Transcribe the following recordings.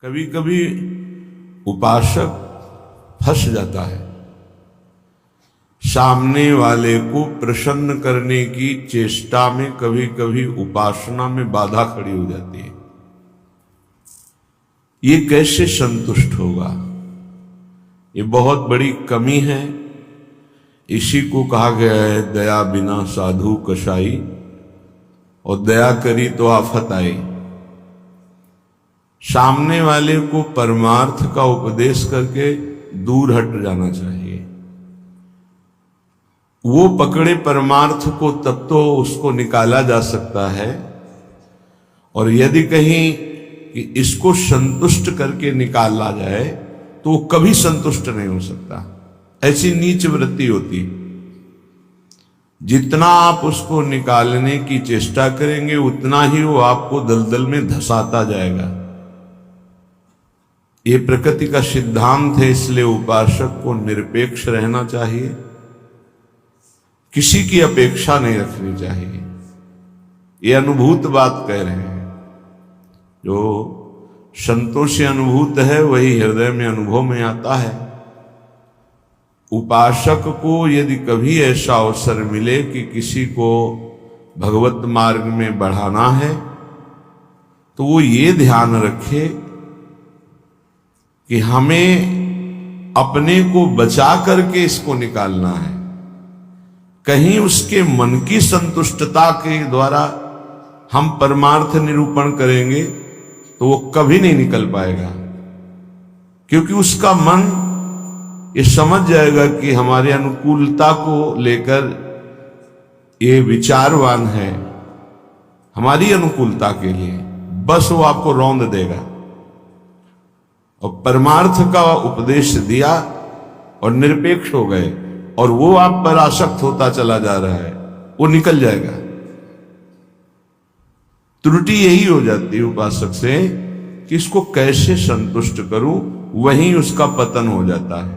कभी कभी उपासक फंस जाता है, सामने वाले को प्रसन्न करने की चेष्टा में कभी कभी उपासना में बाधा खड़ी हो जाती है। ये कैसे संतुष्ट होगा? ये बहुत बड़ी कमी है। इसी को कहा गया है, दया बिना साधु कसाई, और दया करी तो आफत आई। सामने वाले को परमार्थ का उपदेश करके दूर हट जाना चाहिए। वो पकड़े परमार्थ को तब तो उसको निकाला जा सकता है, और यदि कहीं कि इसको संतुष्ट करके निकाला जाए तो वो कभी संतुष्ट नहीं हो सकता। ऐसी नीच वृत्ति होती। जितना आप उसको निकालने की चेष्टा करेंगे उतना ही वो आपको दलदल में धंसाता जाएगा। ये प्रकृति का सिद्धांत है, इसलिए उपासक को निरपेक्ष रहना चाहिए, किसी की अपेक्षा नहीं रखनी चाहिए। ये अनुभूत बात कह रहे हैं। जो संतों से अनुभूत है वही हृदय में अनुभव में आता है। उपासक को यदि कभी ऐसा अवसर मिले कि किसी को भगवत मार्ग में बढ़ाना है तो वो ये ध्यान रखे कि हमें अपने को बचा करके इसको निकालना है। कहीं उसके मन की संतुष्टता के द्वारा हम परमार्थ निरूपण करेंगे तो वो कभी नहीं निकल पाएगा, क्योंकि उसका मन ये समझ जाएगा कि हमारे अनुकूलता को लेकर ये विचारवान है, हमारी अनुकूलता के लिए, बस वो आपको रौंद देगा। और परमार्थ का उपदेश दिया और निरपेक्ष हो गए और वो आप पर आसक्त होता चला जा रहा है, वो निकल जाएगा। त्रुटि यही हो जाती है उपासक से कि इसको कैसे संतुष्ट करूं, वहीं उसका पतन हो जाता है।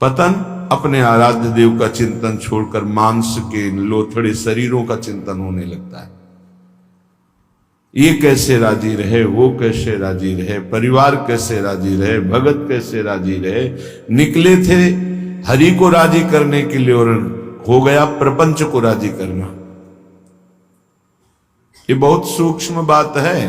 पतन अपने आराध्य देव का चिंतन छोड़कर मांस के लोथड़े शरीरों का चिंतन होने लगता है। ये कैसे राजी रहे, वो कैसे राजी रहे, परिवार कैसे राजी रहे, भगत कैसे राजी रहे। निकले थे हरि को राजी करने के लिए और हो गया प्रपंच को राजी करना। ये बहुत सूक्ष्म बात है।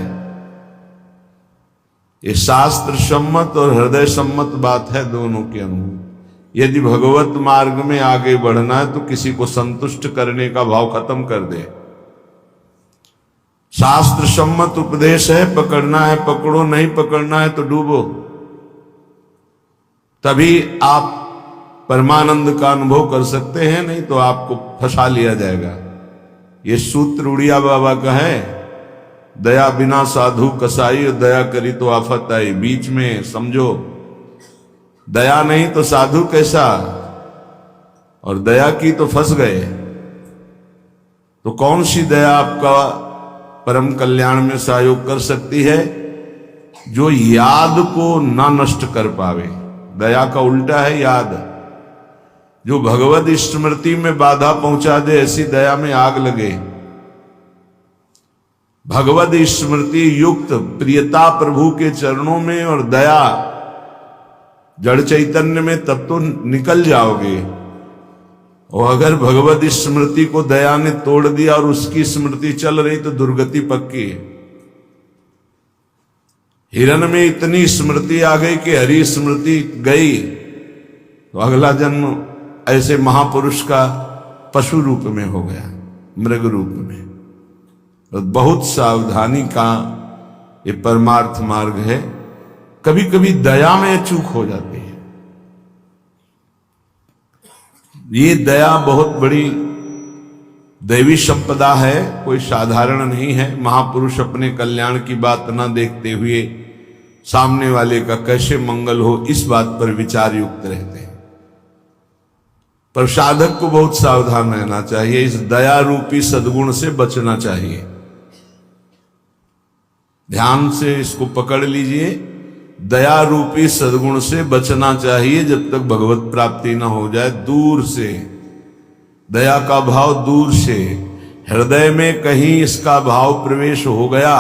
ये शास्त्र सम्मत और हृदय सम्मत बात है, दोनों के अनुरूप। यदि भगवत मार्ग में आगे बढ़ना है तो किसी को संतुष्ट करने का भाव खत्म कर दे। शास्त्र सम्मत उपदेश है, पकड़ना है पकड़ो, नहीं पकड़ना है तो डूबो। तभी आप परमानंद का अनुभव कर सकते हैं, नहीं तो आपको फंसा लिया जाएगा। ये सूत्र उड़िया बाबा का है, दया बिना साधु कसाई, और दया करी तो आफत आई। बीच में समझो, दया नहीं तो साधु कैसा, और दया की तो फंस गए। तो कौन सी दया आपका परम कल्याण में सहयोग कर सकती है? जो याद को ना नष्ट कर पावे। दया का उल्टा है याद। जो भगवत स्मृति में बाधा पहुंचा दे, ऐसी दया में आग लगे। भगवत स्मृति युक्त प्रियता प्रभु के चरणों में और दया जड़ चैतन्य में, तब तो निकल जाओगे। और अगर भगवत स्मृति को दया ने तोड़ दिया और उसकी स्मृति चल रही तो दुर्गति पक्की है। हिरण में इतनी स्मृति आ गई कि हरि स्मृति गई तो अगला जन्म ऐसे महापुरुष का पशु रूप में हो गया, मृग रूप में। तो बहुत सावधानी का ये परमार्थ मार्ग है। कभी कभी दया में चूक हो जाती है। ये दया बहुत बड़ी दैवी संपदा है, कोई साधारण नहीं है। महापुरुष अपने कल्याण की बात न देखते हुए सामने वाले का कैसे मंगल हो, इस बात पर विचार युक्त रहते हैं। पर साधक को बहुत सावधान रहना चाहिए। इस दया रूपी सद्गुण से बचना चाहिए। ध्यान से इसको पकड़ लीजिए। दया रूपी सद्गुण से बचना चाहिए जब तक भगवत प्राप्ति न हो जाए। दूर से दया का भाव, दूर से हृदय में कहीं इसका भाव प्रवेश हो गया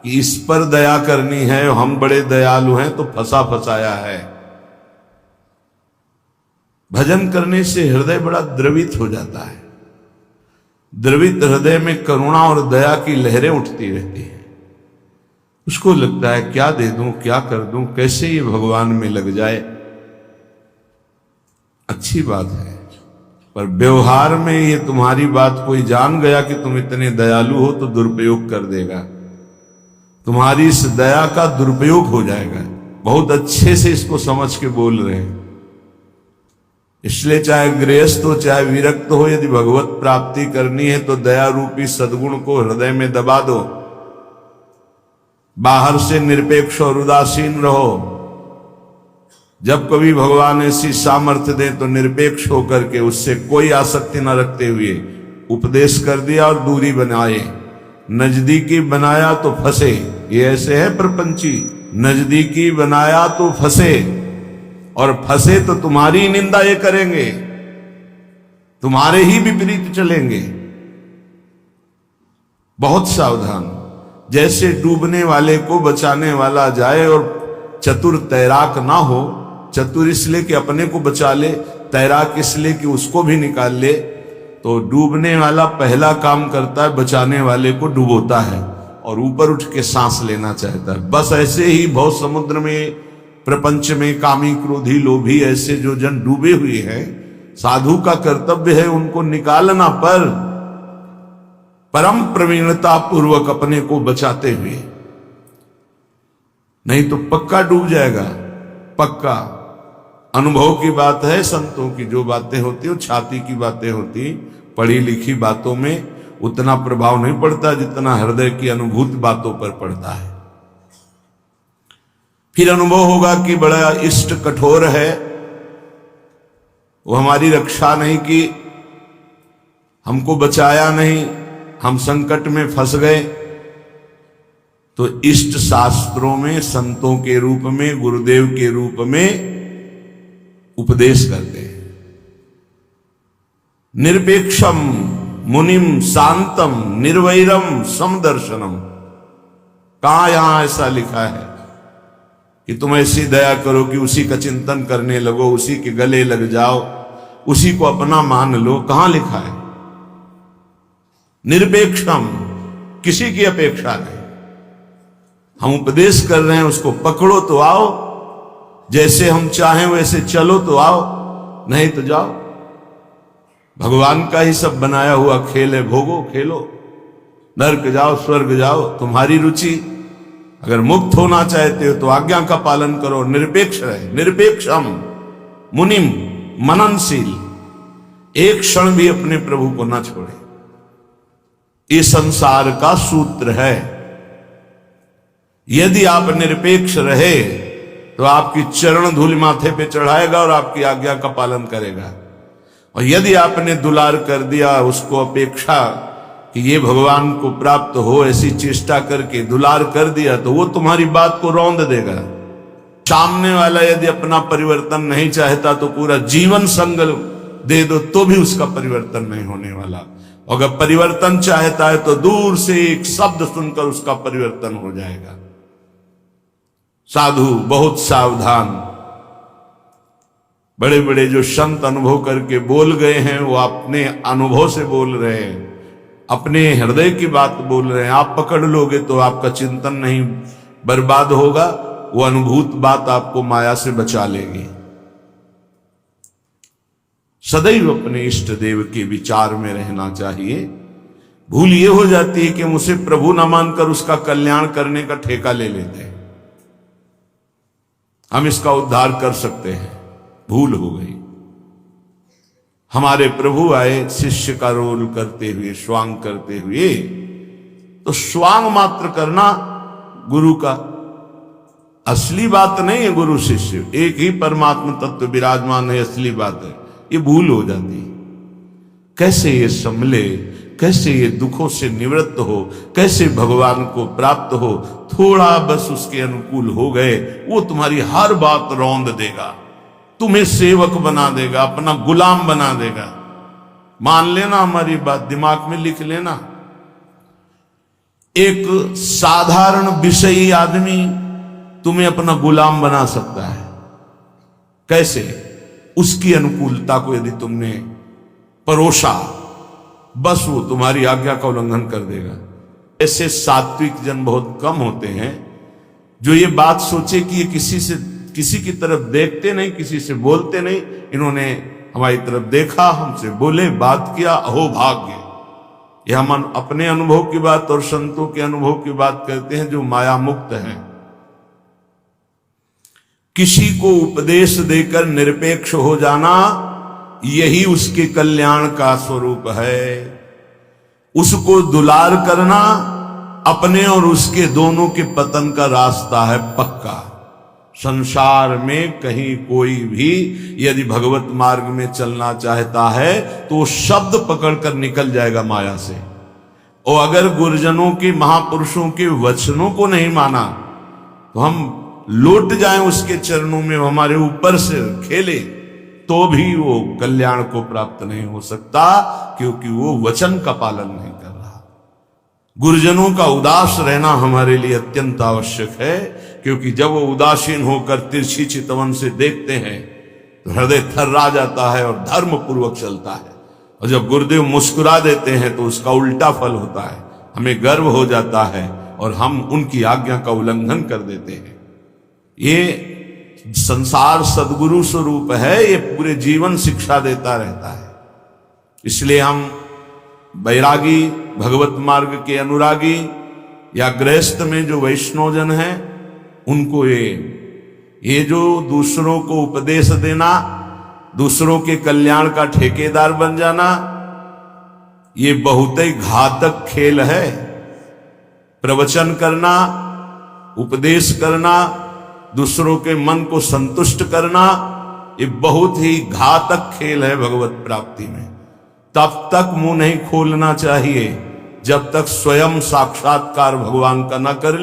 कि इस पर दया करनी है, हम बड़े दयालु हैं तो फंसा फंसाया है। भजन करने से हृदय बड़ा द्रवित हो जाता है। द्रवित हृदय में करुणा और दया की लहरें उठती रहती हैं। उसको लगता है क्या दे दूं, क्या कर दूं, कैसे ये भगवान में लग जाए। अच्छी बात है, पर व्यवहार में ये तुम्हारी बात कोई जान गया कि तुम इतने दयालु हो तो दुरुपयोग कर देगा। तुम्हारी इस दया का दुरुपयोग हो जाएगा। बहुत अच्छे से इसको समझ के बोल रहे हैं। इसलिए चाहे गृहस्थ हो चाहे विरक्त हो, यदि भगवत प्राप्ति करनी है तो दया रूपी सद्गुण को हृदय में दबा दो। बाहर से निरपेक्ष और उदासीन रहो। जब कभी भगवान ऐसी सामर्थ्य दे तो निरपेक्ष होकर के उससे कोई आसक्ति न रखते हुए उपदेश कर दिया और दूरी बनाए। नजदीकी बनाया तो फंसे, ये ऐसे है प्रपंची। नजदीकी बनाया तो फंसे, और फंसे तो तुम्हारी निंदा ये करेंगे, तुम्हारे ही विपरीत चलेंगे। बहुत सावधान। जैसे डूबने वाले को बचाने वाला जाए और चतुर तैराक ना हो, चतुर इसलिए कि अपने को बचा ले, तैराक इसलिए कि उसको भी निकाल ले, तो डूबने वाला पहला काम करता है बचाने वाले को डुबोता है और ऊपर उठ के सांस लेना चाहता है। बस ऐसे ही बहुत समुद्र में, प्रपंच में कामी क्रोधी लोभी ऐसे जो जन डूबे हुए हैं, साधु का कर्तव्य है उनको निकालना, पर परम प्रवीणता पूर्वक अपने को बचाते हुए, नहीं तो पक्का डूब जाएगा। पक्का अनुभव की बात है। संतों की जो बातें होती है छाती की बातें होती, पढ़ी लिखी बातों में उतना प्रभाव नहीं पड़ता जितना हृदय की अनुभूत बातों पर पड़ता है। फिर अनुभव होगा कि बड़ा इष्ट कठोर है, वो हमारी रक्षा नहीं की, हमको बचाया नहीं, हम संकट में फंस गए। तो इष्ट शास्त्रों में संतों के रूप में, गुरुदेव के रूप में उपदेश करते हैं। निरपेक्षम मुनिम शांतम निर्वैरम समदर्शनम। कहां यहां ऐसा लिखा है कि तुम ऐसी दया करो कि उसी का चिंतन करने लगो, उसी के गले लग जाओ, उसी को अपना मान लो? कहां लिखा है? निरपेक्षम, किसी की अपेक्षा नहीं। हम उपदेश कर रहे हैं, उसको पकड़ो तो आओ, जैसे हम चाहें वैसे चलो तो आओ, नहीं तो जाओ। भगवान का ही सब बनाया हुआ खेल है, भोगो, खेलो, नरक जाओ स्वर्ग जाओ, तुम्हारी रुचि। अगर मुक्त होना चाहते हो तो आज्ञा का पालन करो, निरपेक्ष रहे। निरपेक्षम मुनिम, मननशील, एक क्षण भी अपने प्रभु को ना छोड़े। ये संसार का सूत्र है। यदि आप निरपेक्ष रहे तो आपकी चरण धूल माथे पे चढ़ाएगा और आपकी आज्ञा का पालन करेगा। और यदि आपने दुलार कर दिया, उसको अपेक्षा कि ये भगवान को प्राप्त हो, ऐसी चेष्टा करके दुलार कर दिया, तो वो तुम्हारी बात को रौंद देगा। सामने वाला यदि अपना परिवर्तन नहीं चाहता तो पूरा जीवन संग दे दो तो भी उसका परिवर्तन नहीं होने वाला। अगर परिवर्तन चाहता है तो दूर से एक शब्द सुनकर उसका परिवर्तन हो जाएगा। साधु बहुत सावधान। बड़े बड़े जो संत अनुभव करके बोल गए हैं वो अपने अनुभव से बोल रहे हैं, अपने हृदय की बात बोल रहे हैं। आप पकड़ लोगे तो आपका चिंतन नहीं बर्बाद होगा, वो अनुभूत बात आपको माया से बचा लेगी। सदैव अपने इष्ट देव के विचार में रहना चाहिए। भूल ये हो जाती है कि मुझे प्रभु न मानकर उसका कल्याण करने का ठेका ले लेते हैं, हम इसका उद्धार कर सकते हैं। भूल हो गई। हमारे प्रभु आए शिष्य का रोल करते हुए, स्वांग करते हुए, तो स्वांग मात्र करना गुरु का असली बात नहीं है। गुरु शिष्य एक ही परमात्मा तत्व विराजमान है, असली बात है। ये भूल हो जाती। कैसे ये संभले, कैसे ये दुखों से निवृत्त हो, कैसे भगवान को प्राप्त हो। थोड़ा बस उसके अनुकूल हो गए, वो तुम्हारी हर बात रौंद देगा, तुम्हें सेवक बना देगा, अपना गुलाम बना देगा। मान लेना हमारी बात, दिमाग में लिख लेना। एक साधारण विषयी आदमी तुम्हें अपना गुलाम बना सकता है। कैसे? उसकी अनुकूलता को यदि तुमने परोसा, बस वो तुम्हारी आज्ञा का उल्लंघन कर देगा। ऐसे सात्विक जन बहुत कम होते हैं जो ये बात सोचे कि ये किसी की तरफ देखते नहीं, किसी से बोलते नहीं, इन्होंने हमारी तरफ देखा, हमसे बोले, बात किया, अहो भाग्य। यह हम अपने अनुभव की बात और संतों के अनुभव की बात करते हैं जो माया मुक्त हैं। किसी को उपदेश देकर निरपेक्ष हो जाना, यही उसके कल्याण का स्वरूप है। उसको दुलार करना अपने और उसके दोनों के पतन का रास्ता है पक्का। संसार में कहीं कोई भी यदि भगवत मार्ग में चलना चाहता है तो वो शब्द पकड़कर निकल जाएगा माया से। और अगर गुरुजनों के, महापुरुषों के वचनों को नहीं माना तो हम लौट जाएं उसके चरणों में, हमारे ऊपर से खेले, तो भी वो कल्याण को प्राप्त नहीं हो सकता, क्योंकि वो वचन का पालन नहीं कर रहा। गुरुजनों का उदास रहना हमारे लिए अत्यंत आवश्यक है, क्योंकि जब वो उदासीन होकर तिरछी चितवन से देखते हैं तो हृदय थर्रा जाता है और धर्म पूर्वक चलता है। और जब गुरुदेव मुस्कुरा देते हैं तो उसका उल्टा फल होता है, हमें गर्व हो जाता है और हम उनकी आज्ञा का उल्लंघन कर देते हैं। ये संसार सद्गुरु स्वरूप है, ये पूरे जीवन शिक्षा देता रहता है। इसलिए हम बैरागी, भगवत मार्ग के अनुरागी या गृहस्थ में जो वैष्णवजन हैं, उनको ये जो दूसरों को उपदेश देना, दूसरों के कल्याण का ठेकेदार बन जाना, ये बहुत ही घातक खेल है। प्रवचन करना, उपदेश करना, दूसरों के मन को संतुष्ट करना, ये बहुत ही घातक खेल है भगवत प्राप्ति में। तब तक मुंह नहीं खोलना चाहिए जब तक स्वयं साक्षात्कार भगवान का न कर ले।